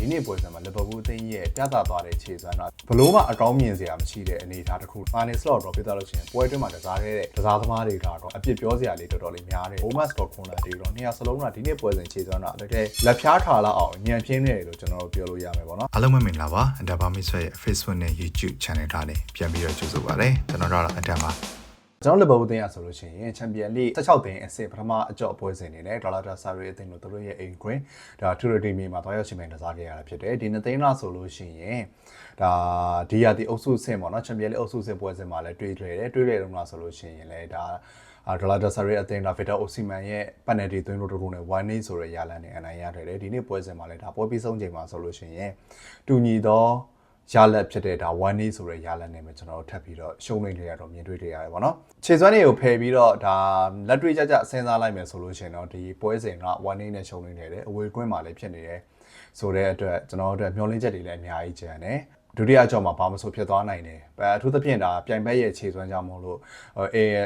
ဒီနေ့ပွဲစဉ်မှာလီဗာပူးအသင်းရဲ့ပြသသွားတဲ့ခြေစွမ်းတော့ဘလို့မှအကောင်းမြင်စရာမရှိတဲ့အနေအထားတစ်ခု။အာနီစလော့တော့ပြသလို့ရှိရင်ပွဲအတွင်းမှာကစားခဲ့တဲ့ကစားသမားတွေကတော့အပြစ်ပြောစရာလေးတော်တော်လေးများတယ်။ Bomas တော့ခွန်လာတီတော့နှစ်ယောက်စလုံးကဒီနေ့ပွဲစဉ်ခြေစွမ်းတော့တကယ်လက်ဖြားထားလောက်အောင်ညံပြင်းနေတယ်လို့ကျွန်တော်တို့ပြောလို့ရမယ်ပေါ့နော်။ အားလုံးပဲမင်္ဂလာပါအန်ဒါဘာမစ်ဆွဲရဲ့ Facebook နဲ့ YouTube Channel ကနေပြန်ပြီးတော့ကြိုဆိုပါရစေကျွန်တော်တို့ကတော့အန်ဒါဘာကျွန်တော်လီဗာပူးအသင်းရဆိုလို့ရှိရင်ချန်ပီယံလိ16သင်းအဆင့်ပထမအကြော့ပွဲစဉ်နေနဲ့ဒေါ်လာတာဆာရီအသင်းတို့တို့ရဲ့အိမ်ကွင်းဒါထူရတီမီမှာတွားရောက်ရှင်မြန်ကစားခဲ့ရတာဖြစ်တယ်ဒီနှစ်သိန်းလားဆိုလို့ရှိရင်ဒါဒီယာတီအုပ်စုဆင့်ပေါ့နော်ချန်ပီယံလိအုပ်စုဆင့်ပွဲစဉ်မှာလည်းတွေ့ခဲ့တယ်တွေ့ခဲ့တုန်းကဆိုလို့ရှိရင်လည်းဒါဒေါ်လာတာဆာရီအသင်းဒါဗီတာအိုစီမန်ရဲ့ပန်နယ်တီသွင်းလို့တို့နဲ့1-0ဆိုတဲ့ရလန်နဲ့အနိုင်ရတယ်ဒီနေ့ပွဲစဉ်မှာလည်းဒါပွဲပြီးဆုံးချိန်မှာဆိုလို့ရှိရင်တူညီတော့ရလက်ဖြစ်တဲ့ဒါ1-0ဆိုတဲ့ရလက်နဲ့ပဲကျွန်တော်တို့ထပ်ပြီးတော့ရှုံးနေကြရတော့မြင်တွေ့ကြရတယ်ပေါ့နော်ခြေစွမ်းတွေကိုဖယ်ပြီးတော့ဒါလက်တွေ့ကြကြစဉ်းစားလိုက်မယ်ဆိုလို့ရှိရင်တော့ဒီပွဲစဉ်က1-0နဲ့ရှုံးနေတယ်အဝေးကွင်းမှာလည်းဖြစ်နေတယ်ဆိုတဲ့အတွက်ကျွန်တော်တို့မျှော်လင့်ချက်တွေလည်းအများကြီးကျန်တယ်ဒုတိယအကြော့မှာဘာမှမဆိုဖြစ်သွားနိုင်တယ်အထူးသဖြင့်ဒါပြိုင်ဘက်ရဲ့ခြေစွမ်းကြောင့်မို့လို့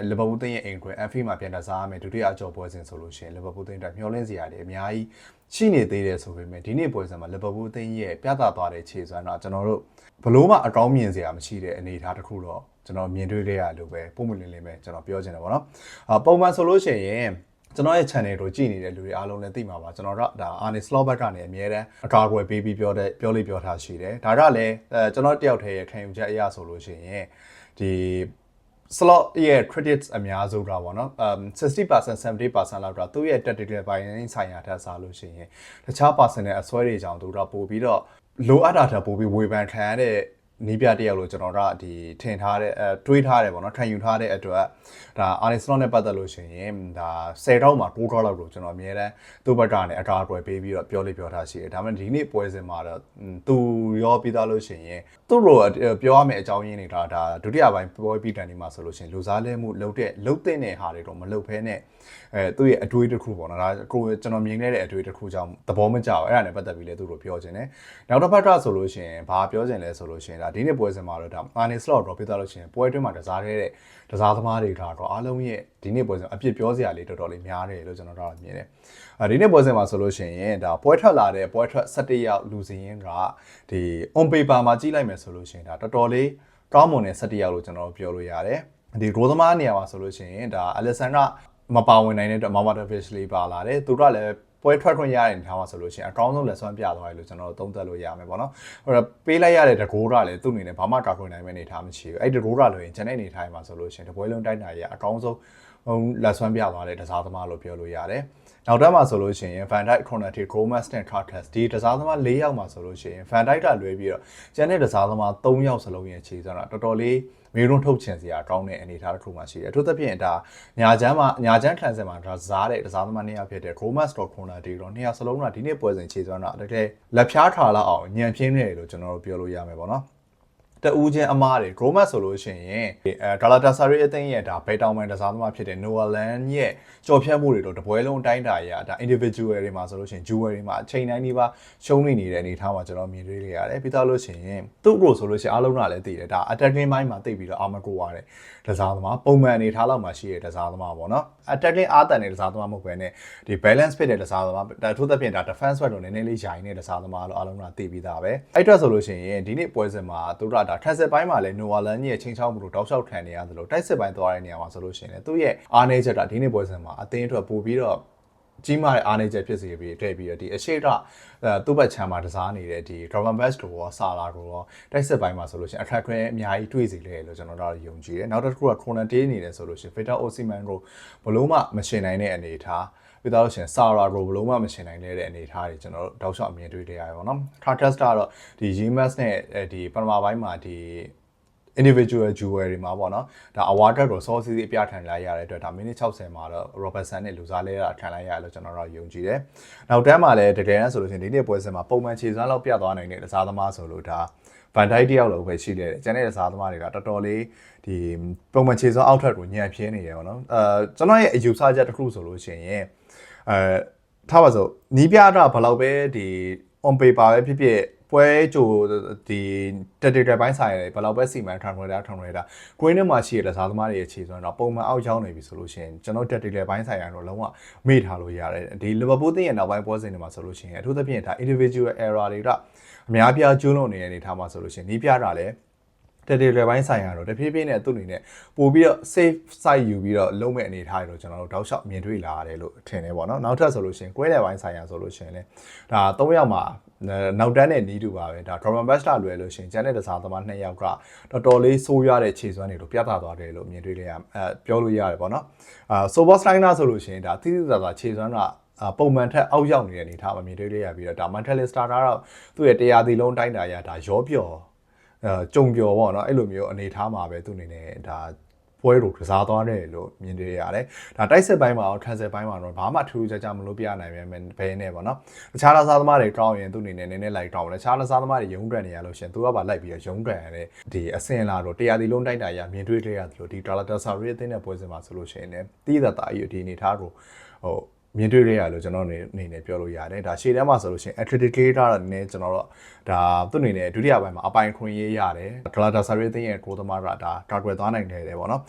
လီဗာပူးအသင်းရဲ့အိမ်ကွင်းအန်ဖီမှာပြန်တစားရမယ်ဒုတိယအကြော့ပွဲစဉ်ဆိုလို့ရှိရင်လီဗာပူးအသင်းအတွက်မျှော်လင့်စရာတွေအများကြီးရှိနေသေးတယ်ဆိုပေမဲ့ဒီနေ့ပွဲစဉ်မှာလီဗာပူးအသင်းရဲ့ပြသသွားတဲ့ခြေစွမ်းတော့ကျွန်တော်တို့ဘလို့မှအကောင်းမြင်စရာမရှိတဲ့အနေအထားတစ်ခုတော့ကျွန်တော်မြင်တွေ့ခဲ့ရလို့ပဲပုံမှန်လင်းလင်းပဲကျွန်တော်ပြောချင်တယ်ပေါ့နော်ပုံမှန်ဆိုလို့ရှိရင်ကျွန်တော်ရဲ့ channel ကိုကြည့်နေတဲ့လူတွေအားလုံးလည်းသိမှာပါကျွန်တော်တို့ဒါ Arne Slot ဘက်ကနေအများတန်းအကာအကွယ်ပေးပြီးပြောလို့ပြောထားရှိတယ်ဒါကလည်းကျွန်တော်တယောက်တည်းရဲ့ခံယူချက်အရဆိုလို့ရှိရင်ဒီ slot ရဲ့ credits အများဆုံးတော့ဗောနော်60% 70% လောက်တော့သူ့ရဲ့ tactical ပိုင်းဆိုင်ရာထပ်စားလို့ရှိရင်တခြား personal အစွဲတွေကြောင့်သူတော့ပို့ပြီးတော့လိုအပ်တာထပ်ပို့ပြီးဝေဖန်ခံရတဲ့နီးပြတယောက်လို့ကျွန်တော်တို့ဒီထင်ထားတဲ့တွေးထားတယ်ပေါ့နော်ခံယူထားတဲ့အတွက်ဒါအာနီစလော့နဲ့ပတ်သက်လို့ရှိရင်ဒါ10တောက်မှာ9တောက်လောက်လို့ကျွန်တော်အမြဲတမ်းသူ့ဘက်ကနေအကာအကွယ်ပေးပြီးတော့ပြောထားရှိတယ်ဒါပေမဲ့ဒီနေ့ပွဲစဉ်မှာတော့သူရောပြီးသားလို့ရှိရင်သူ့လိုပြောရမယ့်အကြောင်းရင်းတွေဒါဒုတိယပိုင်းပွဲပြီးတန်ဒီမှာဆိုလို့ရှိရင်လူစားလဲမှုလှုပ်တဲ့ဟာတွေတော့မလှုပ်ဖဲနဲ့သူ့ရဲ့အတွေးတစ်ခုပေါ့နော်ဒါကိုကျွန်တော်မြင်ခဲ့တဲ့အတွေးတစ်ခုကြောင့်သဘောမကျဘူးအဲ့ဒါနဲ့ပတ်သက်ပြီးလဲသူ့လိုပြောချင်တယ်နောက်တစ်ဖက်ကဆိုလို့ရှိရင်ဘာပြောချင်လဲဆိုလို့ရှိရင်ဒါဒီနေ့ပွဲစဉ်မှာတော့ဒါအာနီစလော့တော့ပြသလို့ရှိရင်ပွဲအတွင်းမှာကစားခဲ့တဲ့ကစားသမားတွေကတော့အားလုံးရဲ့ဒီနေ့ပွဲစဉ်အပြစ်ပြောစရာလေးတော်တော်လေးများတယ်လို့ကျွန်တော်တို့မြင်တယ်ဒီနေ့ပွဲစဉ်မှာဆိုလို့ရှိရင်ဒါပွဲထွက်လာတဲ့ပွဲထွက်17ရောက်လူစင်းရင်ကဒီ on paper မှာကြည့်လိုက်မယ်ဆိုလို့ရှိရင်ဒါတော်တော်လေးကောင်းမွန်တဲ့17ရောက်လို့ကျွန်တော်ပြောလို့ရတယ်ဒီရိုသမားနေရာမှာဆိုလို့ရှိရင်ဒါအလက်ဆန်ကမပါဝင်နိုင်တဲ့အတွက်မာမာတာဖစ်လေးပါလာတယ်သူကလည်းပွဲထွက်ခွင့်ရတဲ့နေရာမှာဆိုလို့ရှိရင်အကောင်းဆုံးလက်စွမ်းပြသွားတယ်လို့ကျွန်တော်သုံးသပ်လို့ရမယ်ပေါ့နော်ဟိုပေးလိုက်ရတဲ့တကိုးကလည်းသူ့အနေနဲ့ဘာမှကာကွယ်နိုင်မယ့်အနေထားမရှိဘူးအဲ့ဒီတကိုးကလို့ရင်ဂျန်တဲ့အနေထားမှာဆိုလို့ရှိရင်တပွဲလုံးတိုက်နိုင်ရအကောင်းဆုံးလက်စွမ်းပြသွားတဲ့တစားသမားလို့ပြောလို့ရတယ်နောက်တက်မှာဆိုလို့ရှိရင် Van Dijk, Konaté, Gomez နဲ့ Cartes ဒီတစားသမား4ယောက်မှာဆိုလို့ရှိရင် Van Dijk ကလွဲပြီးတော့ကျန်တဲ့တစားသမား3ယောက်စလုံးရဲ့ခြေစွမ်းတော့တော်တော်လေးမေရုံထုတ်ချင်စရာကောင်းတဲ့အနေအထားတစ်ခုမှရှိတယ်အထူးသဖြင့်ဒါညာချမ်းထန်စင်မှာဒါစားတဲ့တစားသမား2ယောက်ဖြစ်တဲ့ Gomez တော့ Konaté တော့2ယောက်စလုံးကဒီနေ့ပွဲစဉ်ခြေစွမ်းတော့တကယ်လက်ဖြားထားလောက်အောင်ညံပြင်းနေတယ်လို့ကျွန်တော်တို့ပြောလို့ရမယ်ပေါ့နော်တဦးချင်းအမားတွေ Gomez ဆိုလို့ရှိရင်ဂါလာတာဆာရီအသင်းရဲ့ဒါဘယ်တောင်မှန်တစားသမားဖြစ်တဲ့ Noah Lang ရဲ့ကြော်ဖြတ်မှုတွေတော့တပွဲလုံးအတိုင်းတာရဒါ individual တွေမှာဆိုလို့ရှိရင် jewel တွေမှာအချိန်တိုင်းဒီပါရှုံးနေတဲ့အနေအထားမှာကျွန်တော်မြင်တွေ့ခဲ့ရတယ်ပြီးသားလို့ရှိရင်သူ့ကိုဆိုလို့ရှိရင်အားလုံးကလည်းသိတယ်ဒါ attacking ဘိုင်းမှာသိပြီးတော့အာမကိုရတယ်တစားသမားပုံမှန်အနေထားလောက်မှာရှိတဲ့တစားသမားပေါ့နော် attacking အားတန်တဲ့တစားသမားမဟုတ်ဘဲနဲ့ဒီ balance ဖြစ်တဲ့တစားသမားဒါထို့သဖြင့်ဒါ defense ဘက်တော့နည်းနည်းလေးယာယီတဲ့တစားသမားလို့အားလုံးကသိပြီးသားပဲအဲ့အတွက်ဆိုလို့ရှိရင်ဒီနေ့ပွဲစဉ်မှာသူတို့ကဒါ transferပိုင်းမှာလည်း Noah Lang ရဲ့ချင်းချောင်းမှုတို့တောက်လျှောက်ခံနေရတယ်လို့တိုက်စစ်ပိုင်းသွားတဲ့နေရာမှာဆိုလို့ရှိရင်သူ့ရဲ့အားနည်းချက်ကဒီနေ့ပွဲစဉ်မှာအသင်းအတွက်ပို့ပြီးတော့ကြီးမားတဲ့အားနည်းချက်ဖြစ်စေပြီးထည့်ပြီးတော့ဒီအရှိကသူ့ဘက်ချမ်းမှာတစားနေတဲ့ဒီ Robin Bass ကိုရောဆာလာကိုရောတိုက်စစ်ပိုင်းမှာဆိုလို့ရှိရင်အခက်ခွဲအများကြီးတွေ့စီလေလို့ကျွန်တော်တို့ယုံကြည်တယ်နောက်တစ်ခုက Konaté နေတယ်ဆိုလို့ရှိရင် Victor Osimhen ကိုဘလို့မှမရှင်နိုင်တဲ့အနေအထားပြီးတော့ရှင်ဆာရာကိုဘလို့မှမရှင်နိုင်တဲ့အနေအထားတွေကျွန်တော်တို့တောက်လျှောက်အမြင်တွေ့ကြရတယ်ပေါ့နော် Cartes ကတော့ဒီ Yemas နဲ့ဒီပထမပိုင်းမှာဒီ individual jewel တွေမှာပေါ့နော်ဒါ award ကိုစောစီးစီးအပြထန်လိုက်ရတဲ့အတွက်ဒါမိနစ်60မှာတော့ Robertson နဲ့လူစားလဲတာခံလိုက်ရတယ်လို့ကျွန်တော်တို့ယုံကြည်တယ်နောက်တန်းမှာလည်းတကယ်တမ်းဆိုလို့ရှိရင်ဒီနေ့ပွဲစဉ်မှာပုံမှန်ခြေစွမ်းလောက်ပြသွားနိုင်တဲ့တစားသမားဆိုလို့ဒါ Van Dijk တယောက်လောက်ပဲရှိတယ်ကျန်တဲ့တစားသမားတွေကတော်တော်လေးဒီပုံမှန်ခြေစွမ်းအောက်ထပ်ကိုညံ့ပြင်းနေတယ်ပေါ့နော်ကျွန်တော်ရဲ့အယူဆချက်တစ်ခုဆိုလို့ရှိရင်ထားပါစို့နီးပြတာဘယ်လောက်ပဲဒီ on paper ပဲဖြစ်ဖြစ်ပွဲကြိုဒီ tactical ဘိုင်းဆိုင်ရယ်ဘယ်လောက်ပဲစီမံထွန်ထွန်တာ green ထဲမှာရှိရတဲ့စားသမားတွေရဲ့ခြေစွမ်းတော့ပုံမှန်အောက်ရောက်နေပြီဆိုလို့ရှိရင်ကျွန်တော် tactical ဘိုင်းဆိုင်ရတော့လုံးဝမေ့ထားလို့ရတယ်ဒီ Liverpool တင်းရဲ့နောက်ပိုင်းပွဲစဉ်တွေမှာဆိုလို့ရှိရင်အထူးသဖြင့်ဒါ individual error တွေကအများပြားကျူးလွန်နေတဲ့အနေအထားမှာဆိုလို့ရှိရင်နီးပြတာလည်းtactical ဘိုင်းဆိုင်ရတော့တဖြည်းဖြည်းနဲ့သူ့အနေနဲ့ပို့ပြီးတော့ safe side ယူပြီးတော့လုံးမဲ့အနေထားတွေတော့ကျွန်တော်တို့တောက်လျှောက်မြင်တွေ့လာရတယ်လို့ထင်တယ်ပေါ့နော်နောက်ထပ်ဆိုလို့ရှိရင် green ဘိုင်းဆိုင်ရဆိုလို့ရှိရင်လည်းဒါ3ယောက်မှာနောက်တန်းနဲ့နီးတူပါပဲဒါ Robin Basta လွယ်လို့ရှိရင်ကျန်တဲ့တစားသမား2ယောက်ကတော်တော်လေးဆိုးရွားတဲ့ခြေစွမ်းတွေလို့ပြသသွားတယ်လို့မြင်တွေ့ရပြောလို့ရတယ်ပေါ့နော်Sober Steiner ဆိုလို့ရှိရင်ဒါသိသိသာသာခြေစွမ်းကပုံမှန်ထက်အောက်ရောက်နေတဲ့အနေထားမှာမြင်တွေ့ရပြီးတော့ဒါ Manchester တော့သူ့ရဲ့တရားသီလုံးတိုင်းတာရဒါရောပျော်ကြုံပျော်ပေါ့နော်အဲ့လိုမျိုးအနေထားမှာပဲသူအနေနဲ့ဒါပွဲကိုကစားသွားတယ်လို့မြင်တွေ့ရတယ်။ဒါတိုက်စစ်ပိုင်းမှာရော transfer ပိုင်းမှာတော့ဘာမှထူးထူးခြားခြားမလို့ပြနိုင်ပဲဘဲနဲ့ပေါ့နော်။တခြားလက်စားသမားတွေတောင်းရင်သူအနေနဲ့နည်းနည်းလိုက်တောင်းတယ်။တခြားလက်စားသမားတွေရုံးကန်နေရလို့ရှင်သူကပါလိုက်ပြီးရုံးကန်ရတယ်။ဒီအစင်လာတော့တရားဒီလုံးတိုက်တာရမြင်တွေ့ရတယ်လို့ဒီ Galatasaray အသင်းနဲ့ပွဲစဉ်မှာဆိုလို့ရှိရင်လည်းတီးသက်တာအဒီအနေထားကိုမြင်တွေ့ရလို့ကျွန်တော်အနေနဲ့ပြောလို့ရတယ်ဒါရှေ့တန်းမှာဆိုလို့ရှိရင် Athletic ကတော့နည်းကျွန်တော်တို့ဒါသူ့အနေနဲ့ဒုတိယပိုင်းမှာအပိုင်ခွင့်ရေးရတယ် Galatasaray အသင်းရဲ့ကိုသမားကဒါကာကွယ်သွားနိုင်တယ်ပေါ့နော်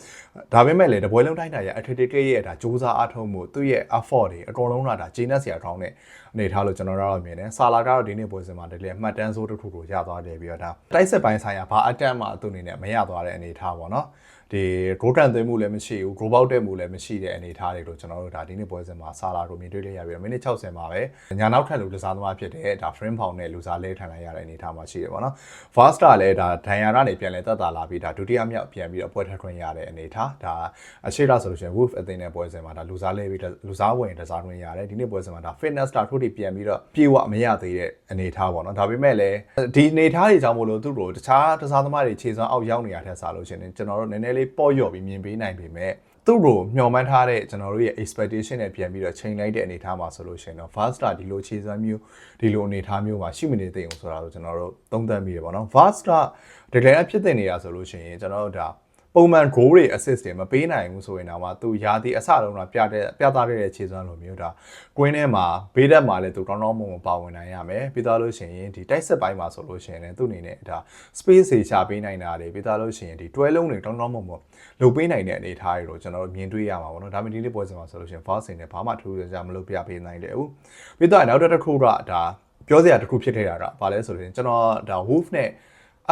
ဒါပေမဲ့လည်းတပွဲလုံးတိုင်းတာရ Athletic ရဲ့ဒါစူးစမ်းအားထုတ်မှုသူ့ရဲ့ effort တွေအကုန်လုံးကဒါဂျင်းနက်စရာကောင်းတဲ့အနေထားလို့ကျွန်တော်တို့မြင်တယ်ဆာလာကတော့ဒီနေ့ပွဲစဉ်မှာတကယ်မှတ်တမ်းစိုးတစ်ခုကိုရသွားတယ်ပြီးတော့ဒါတိုက်စစ်ပိုင်းဆိုင်ရာဘာအတက်မှသူ့အနေနဲ့မရသွားတဲ့အနေထားပေါ့နော်ဒီ goal ကန်သွင်းမှုလည်းမရှိဘူး goal ပေါက်တဲ့မှုလည်းမရှိတဲ့အနေအထားတွေလို့ကျွန်တော်တို့ဒါဒီနေ့ပွဲစဉ်မှာဆာလာတို့မြင်တွေ့လိုက်ရပြီးတော့မိနစ်60မှာပဲညာနောက်ထပ်လူကစားသမားဖြစ်တဲ့ဒါ frame found နဲ့လူစားလဲထန်လိုက်ရတဲ့အနေအထားမှာရှိတယ်ပေါ့နော် first လည်းဒါဒန်ယာကနေပြန်လဲတက်တာလာပြီးဒါဒုတိယမြောက်ပြန်ပြီးတော့ပွဲထခွင့်ရတဲ့အနေအထားဒါအရှိတာဆိုလို့ရှိရင် wolf အသင်းနဲ့ပွဲစဉ်မှာဒါလူစားလဲပြီးလူစားဝင်တစားခွင့်ရတယ်ဒီနေ့ပွဲစဉ်မှာဒါ fitness start ထိုးတွေပြန်ပြီးတော့ပြေဝမရသေးတဲ့အနေအထားပေါ့နော်ဒါပေမဲ့လည်းဒီအနေအထားတွေကြောင့်မို့လို့သူ့ကိုတခြားတစားသမားတွေခြေစွမ်းအောက်ရောက်နေရတဲ့စားလို့ရှိရင်ကျွန်တော်တို့နည်းနည်းလေးပေါ့ရော့ပြီးမြင်ပေးနိုင်ပေမဲ့သူ့ကိုမျှော်မှန်းထားတဲ့ကျွန်တော်တို့ရဲ့ expectation နဲ့ပြန်ပြီးတော့ချိန်လိုက်တဲ့အနေအထားမှာဆိုလို့ရှိရင်တော့ Vasta ဒီလိုခြေစွမ်းမျိုးဒီလိုအနေအထားမျိုးမှာရှိမနေသေးဘူးဆိုတာတော့ကျွန်တော်တို့သုံးသပ်မိတယ်ပေါ့နော် Vasta တကယ်ဖြစ်တင်နေတာဆိုလို့ရှိရင်ကျွန်တော်တို့ဒါပုံမှန် goal တွေ assist တွေမပေးနိုင်ဘူးဆိုရင်တော့သူရာသီအစလုံးကပြသခဲ့တဲ့ခြေစွမ်းလိုမျိုးဒါ queen ထဲမှာဘေးတက်မှာလည်းသူကောင်းကောင်းမွန်မွန်ပါဝင်နိုင်ရမယ်ပြီးသားလို့ရှိရင်ဒီတိုက်စစ်ပိုင်းမှာဆိုလို့ရှိရင်လည်းသူ့အနေနဲ့ဒါ space တွေရှာပေးနိုင်တာတွေပြီးသားလို့ရှိရင်ဒီတွဲလုံးတွေကောင်းကောင်းမွန်မွန်လုပ်ပေးနိုင်တဲ့အနေအထားတွေတော့ကျွန်တော်တို့မြင်တွေ့ရမှာပေါ့နော်ဒါပေမဲ့ဒီနေ့ပွဲစဉ်မှာဆိုလို့ရှိရင် fast နဲ့ဘာမှထူးခြားမလုပ်ပြပေးနိုင်တယ်ဘူးပြီးတော့နောက်တစ်ခုကဒါပြောစရာတစ်ခုဖြစ်ခဲ့တာကဘာလဲဆိုရင်ကျွန်တော်ဒါ wolf နဲ့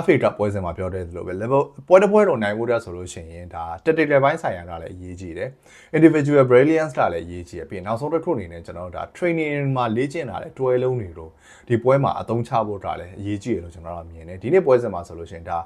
FA Cup ပွဲစဉ်မှာပြောတဲ့လိုပဲ level ပွဲတစ်ပွဲတော့နိုင်ဖို့တဲ့ဆိုလို့ရှိရင်ဒါ tactical ဘိုင်းဆိုင်ရာကလည်းအရေးကြီးတယ် individual brilliance ကလည်းအရေးကြီးတယ်ပြီးနောက်ဆုံးတစ်ခုအနေနဲ့ကျွန်တော်တို့ဒါ training မှာလေ့ကျင့်တာလည်းတွဲလုံးတွေတော့ဒီပွဲမှာအသုံးချဖို့တာလည်းအရေးကြီးတယ်လို့ကျွန်တော်တို့မြင်တယ်ဒီနေ့ပွဲစဉ်မှာဆိုလို့ရှိရင်ဒါ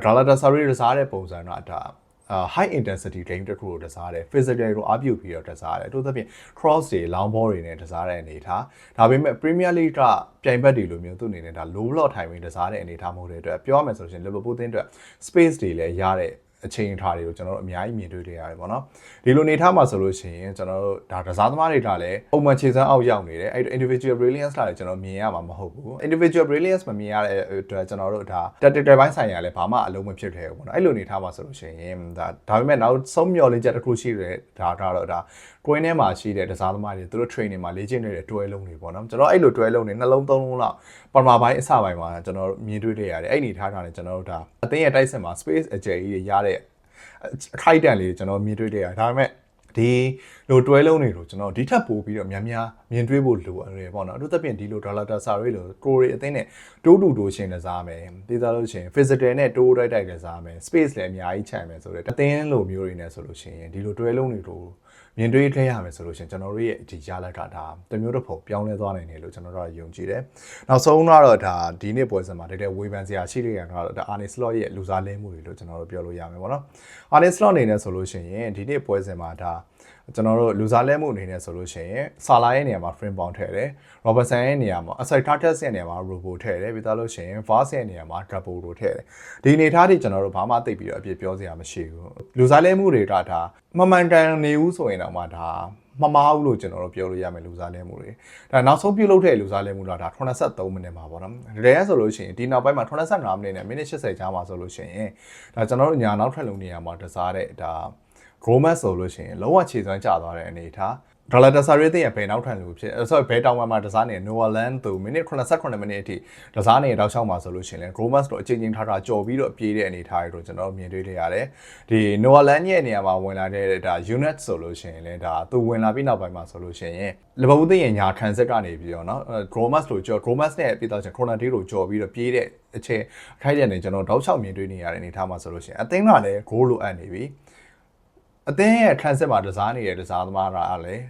Galatasaray ရစားတဲ့ပုံစံတော့ဒါ high intensity game တစ်ခုကိုတစားတယ် physical ကိုအားပြုပြီးတော့တစားတယ်တိုးသဖြင့် cross တွေ long ball တွေနဲ့တစားတဲ့အနေထားဒါပေမဲ့ Premier League ကပြိုင်ဘက်တွေလိုမျိုးသူ့အနေနဲ့ဒါ low block ထိုင်ပြီးတစားတဲ့အနေထားမဟုတ်တဲ့အတွက်ပြောရမယ်ဆိုရင် Liverpool တင်းအတွက် space တွေလည်းရတဲ့အချိန်ထားတွေကိုကျွန်တော်တို့အများကြီးမြင်တွေ့ကြရတယ်ပေါ့နော်ဒီလိုနေထားမှာဆိုလို့ရှိရင်ကျွန်တော်တို့ဒါကစားသမားတွေကလည်းပုံမှန်ခြေစွမ်းအောက်ရောက်နေတယ်အဲ့ individual brilliance ကလည်းကျွန်တော်မြင်ရမှာမဟုတ်ဘူး individual brilliance မမြင်ရတဲ့အတွက်ကျွန်တော်တို့ဒါ tactical ဘိုင်းဆိုင်ရာလည်းဘာမှအလုံးမဖြစ်ခဲ့ဘူးပေါ့နော်အဲ့လိုနေထားမှာဆိုလို့ရှိရင်ဒါပေမဲ့နောက်ဆုံးမျှော်လင့်ချက်တစ်ခုရှိတယ်ဒါကတော့ဒါ coin ထဲမှာရှိတဲ့တစားသမားတွေသူတို့ training မှာလေ့ကျင့်နေတဲ့တွဲလုံးတွေပေါ့နော်ကျွန်တော်အဲ့လိုတွဲလုံးတွေနှလုံးသုံးလုံးလောက်ပထမပိုင်းအစပိုင်းမှာကျွန်တော်မြင်တွေ့ခဲ့ရတယ်အဲ့ဒီထားတာနဲ့ကျွန်တော်တို့ဒါအသင်းရဲ့တိုက်စစ်မှာ space အကျယ်ကြီးတွေရတဲ့အခိုက်အတန့်လေးကျွန်တော်မြင်တွေ့ခဲ့ရတယ်ဒါပေမဲ့ဒီလိုတွဲလုံးတွေကိုကျွန်တော်ဒီထက်ပိုပြီးတော့များများမြင်တွေ့ဖို့လိုရတယ်ပေါ့နော်အထူးသဖြင့်ဒီလို Galatasaray လိုကိုရီအသင်းနဲ့တိုးတူရှင်တစားမယ်ပြီးသားလို့ရှိရင် physical နဲ့တိုးတိုက်တစားမယ် space လည်းအများကြီးခြံမယ်ဆိုတော့အသင်းလိုမျိုးတွေနဲ့ဆိုလို့ရှိရင်ဒီလိုတွဲလုံးတွေကိုမြင်တွေ့ခဲ့ရမယ်ဆိုလို့ရှိရင်ကျွန်တော်တို့ရဲ့ဒီရလက်ကဒါတမျိုးတစ်ပုံပြောင်းလဲသွားနိုင်တယ်လို့ကျွန်တော်တို့ယုံကြည်တယ်နောက်ဆုံးတော့ဒါဒီနေ့ပွဲစဉ်မှာတကယ်ဝေဖန်စရာရှိတဲ့ကတော့ဒါ Arne Slot ရဲ့လူစားလဲမှုတွေလို့ကျွန်တော်တို့ပြောလို့ရမယ်ပေါ့နော် Arne Slot အနေနဲ့ဆိုလို့ရှိရင်ဒီနေ့ပွဲစဉ်မှာဒါကျွန်တော်တို့လူစားလဲမှုအနေနဲ့ဆိုလို့ရှိရင်ဆာလာရဲ့နေရာမှာ frame bound ထည့်တယ် Robertson ရဲ့နေရာမှာ Aside Tartas ရဲ့နေရာမှာ Robo ထည့်တယ်ပြီးသားလို့ရှိရင် Vaz ရဲ့နေရာမှာ Double တို့ထည့်တယ်ဒီအနေထားတွေကျွန်တော်တို့ဘာမှသိပြီးတော့အပြည့်ပြောစရာမရှိဘူးလူစားလဲမှုတွေကဒါမမှန်ကန်နေဘူးဆိုရင်တော့မှဒါမမားဘူးလို့ကျွန်တော်တို့ပြောလို့ရမယ်လူစားလဲမှုတွေဒါနောက်ဆုံးပြုတ်လုပ်တဲ့လူစားလဲမှုတော့ဒါ83မိနစ်မှာပေါ့နော်တကယ်ဆိုလို့ရှိရင်ဒီနောက်ပိုင်းမှာ85မိနစ်နဲ့မိနစ်80ကြာမှာဆိုလို့ရှိရင်ဒါကျွန်တော်တို့ညာနောက်ထပ်လုံနေရမှာတစားတဲ့ဒါGomez ဆိုလို့ရှိရင်လုံးဝခြေစွမ်းကျသွားတဲ့အနေထား ဒေါ်လာတဆာရီတဲ့ဘယ်နောက်ထန်လို့ဖြစ်ဆိုဘယ်တောင်မှာတစားနေ Noah Land သူမိနစ်89မိနစ်အထိတစားနေတောက်ချောက်မှာဆိုလို့ရှိရင်လည်း Gromas တို့အချိန်ချင်းထားကြော်ပြီးတော့ပြေးတဲ့အနေအထားတွေတော့ကျွန်တော်မြင်တွေ့လိုက်ရတယ်ဒီ Noah Land ရဲ့နေရာမှာဝင်လာတဲ့ဒါ unit ဆိုလို့ရှိရင်လည်းဒါသူဝင်လာပြီးနောက်ပိုင်းမှာဆိုလို့ရှိရင်လီဗာပူးသိရင်ညာ transit ကနေပြီးတော့เนาะ Gromas တို့ကြော် Gromas နဲ့ပြီးတော့ Corner Day တို့ကြော်ပြီးတော့ပြေးတဲ့အချိန်ခိုက်တဲ့နေကျွန်တော်တောက်ချောက်မြင်တွေ့နေရတဲ့အနေအထားမှာဆိုလို့ရှိရင်အသင်းကလည်း goal လိုအပ်နေပြီအသင်းရဲ့ transit မှာတစားနေတဲ့တစားသမားကလည်း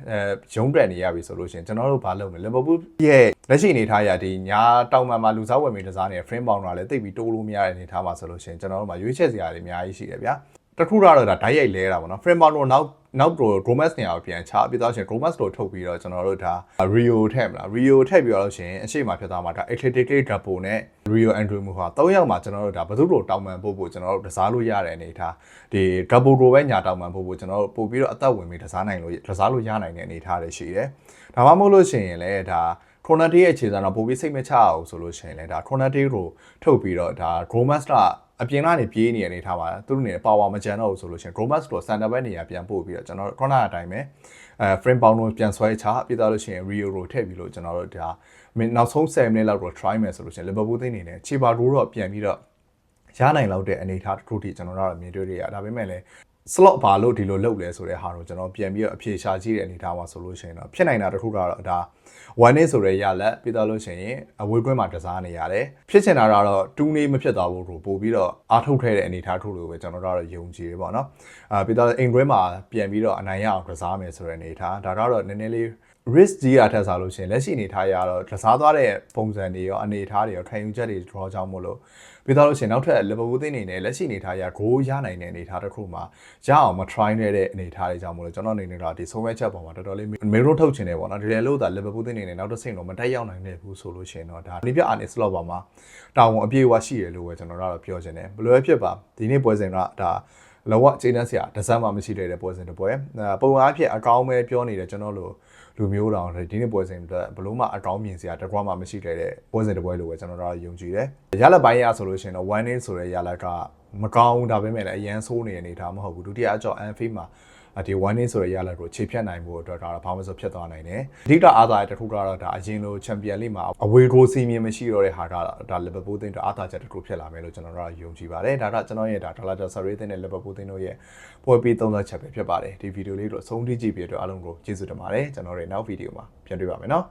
ရုံးတက်နေရပြီဆိုလို့ရှိရင်ကျွန်တော်တို့ဘာလုပ်မလဲလီဗာပူးရဲ့လက်ရှိအနေထားရဒီညာတောင်မှလူစားဝယ်မီတစားနေတဲ့ frame bound ကလည်းတိတ်ပြီးတိုးလို့မရတဲ့အနေထားမှာဆိုလို့ရှိရင်ကျွန်တော်တို့မှာရွေးချက်စရာတွေအများကြီးရှိတယ်ဗျာတခုတော့ဒါဓာတ်ရိုက်လဲတာပေါ့နော် frame bound တို့နောက်တော့ Gromas နေရာကိုပြန်ချပြီးတော့ရှင် Gromas တို့ထုတ်ပြီးတော့ကျွန်တော်တို့ဒါ Rio ထည့်မလား Rio ထည့်ပြီးတော့ရှင်အရှိမဖြစ်သွားမှာဒါ Athletic Double နဲ့ Rio Andrew မှုဟာ၃ယောက်မှာကျွန်တော်တို့ဒါဘယ်သူ့တို့တောင်းပန်ဖို့ကျွန်တော်တို့တစားလို့ရတဲ့အနေထားဒီ Double ကိုပဲညာတောင်းပန်ဖို့ကျွန်တော်တို့ပို့ပြီးတော့အသက်ဝင်ပြီးတစားလို့ရနိုင်တဲ့အနေထားတွေရှိတယ်ဒါမှမဟုတ်လို့ရှိရင်လည်းဒါ Corner Day ရဲ့အခြေခံတော့ပို့ပြီးစိတ်မချအောင်ဆိုလို့ရှိရင်လည်းဒါ Corner Day ကိုထုတ်ပြီးတော့ဒါ Gromas ကအပြင်ကနေပြေးနေရနေထားပါသူတို့နေပါဝါမကြမ်းတော့ဘူးဆိုလို့ရှိရင် Gromas တို့ center back နေရာပြန်ပို့ပြီးတော့ကျွန်တော်တို့ corner အတိုင်းပဲframe bound ကိုပြန်ဆွဲချပြီးတော့လို့ရှိရင် Rio ကိုထည့်ပြီးလို့ကျွန်တော်တို့ဒါနောက်ဆုံး10မိနစ်လောက်တော့ try မယ်ဆိုလို့ရှိရင် Liverpool သိနေတယ်ချီပါတိုးတော့ပြန်ပြီးတော့ရနိုင်လောက်တဲ့အနေအထားတစ်ခုထိကျွန်တော်တို့မြင်တွေ့ရတာဒါပေမဲ့လည်း slot ဘာလို့ဒီလိုလုပ်လဲဆိုတဲ့ဟာကိုကျွန်တော်ပြန်ပြီးတော့အဖြေရှာကြည့်တဲ့အနေအထားမှာဆိုလို့ရှိရင်တော့ဖြစ်နိုင်တာတစ်ခုကတော့ဒါ1 day ဆိုတဲ့ရလက်ပြီးတော့လို့ရှိရင်အဝေးကွင်းမှာကစားနေရတယ်ဖြစ်ချင်တာကတော့2 day မဖြစ်သွားဘူးလို့ပို့ပြီးတော့အားထုတ်ထဲတဲ့အနေအထားထုတ်လို့ပဲကျွန်တော်တို့ကတော့ယုံကြည်တယ်ပေါ့နော်ပြီးတော့အိမ်ကွင်းမှာပြန်ပြီးတော့အနိုင်ရအောင်ကစားမယ်ဆိုတဲ့အနေအထားဒါတော့နည်းနည်းလေး risk ကြီးရထက်စားလို့ရှိရင်လက်ရှိအနေထားရတော့ကစားသွားတဲ့ပုံစံတွေရောအနေအထားတွေရောခံယူချက်တွေ draw ကြောင်းမို့လို့ပြီးတော့လို့ရှိရင်နောက်ထပ် Liverpool သိနေတယ်လက်ရှိအနေထားရ goal ရနိုင်တဲ့အနေအထားတစ်ခုမှာရအောင်မ try နေတဲ့အနေအထားတွေကြောင့်မို့လို့ကျွန်တော်အနေနဲ့တော့ဒီဆုံးမဲ့ချက်ပေါ်မှာတော်တော်လေးမေရိုးထုတ်ချင်တယ်ပေါ့နော်ဒီလေလို့ဒါ Liverpool သိနေတယ်နောက်တစ်ဆင့်တော့မတက်ရောက်နိုင်တဲ့ဘူးဆိုလို့ရှိရင်တော့ဒါနေပြအာနေ slot ပေါ်မှာတာဝန်အပြည့်အဝရှိရလို့ပဲကျွန်တော်တို့ပြောချင်တယ်ဘယ်လိုဖြစ်ပါဒီနေ့ပွဲစဉ်ကဒါလောကချိန်နဲ့ဆရာတစမ်းမှမရှိတဲ့ပွဲစဉ်တစ်ပွဲပုံအားဖြင့်အကောင်းပဲပြောနေတယ်ကျွန်တော်တို့လူမျိုးတောင်ဒီနေ့ပွဲစဉ်ဘလို့မှအကောင်းမြင်စရာတကွာမှမရှိတဲ့ပွဲစဉ်တစ်ပွဲလို့ပဲကျွန်တော်တို့ယုံကြည်တယ်ရလက်ပိုင်းရဆိုလို့ရှိရင်တော့ one in ဆိုတဲ့ရလက်ကမကောင်းဒါပေမဲ့လည်းအရန်ဆိုးနေတဲ့အနေထားမဟုတ်ဘူးဒုတိယအကြော့ Anfield မှာဒီ one in ဆိုတဲ့ရလက်ကိုခြေဖြတ်နိုင်ဖို့အတွက်ဒါဘာမှမဆိုဖြစ်သွားနိုင်တယ်အဓိကအားသာတဲ့တစ်ခုကတော့ဒါအရင်လို Champions League မှာအဝေးကိုစီးမြင်မရှိတော့တဲ့ဟာကဒါ Liverpool တင်းတော့အားသာချက်တစ်ခုဖြစ်လာမယ်လို့ကျွန်တော်တို့ယုံကြည်ပါတယ်ဒါတော့ကျွန်တော်ရဲ့ဒါ Dallas Surrey တင်းနဲ့ Liverpool တင်းတို့ရဲ့ပွဲပြီးသုံးသက်ချက်ပဲဖြစ်ပါတယ်ဒီဗီဒီယိုလေးတို့အဆုံးထိကြည့်ပြီးတော့အားလုံးကိုကျေးဇူးတင်ပါတယ်ကျွန်တော်တို့နောက်ဗီဒီယိုမှာပြန်တွေ့ပါမယ်နော်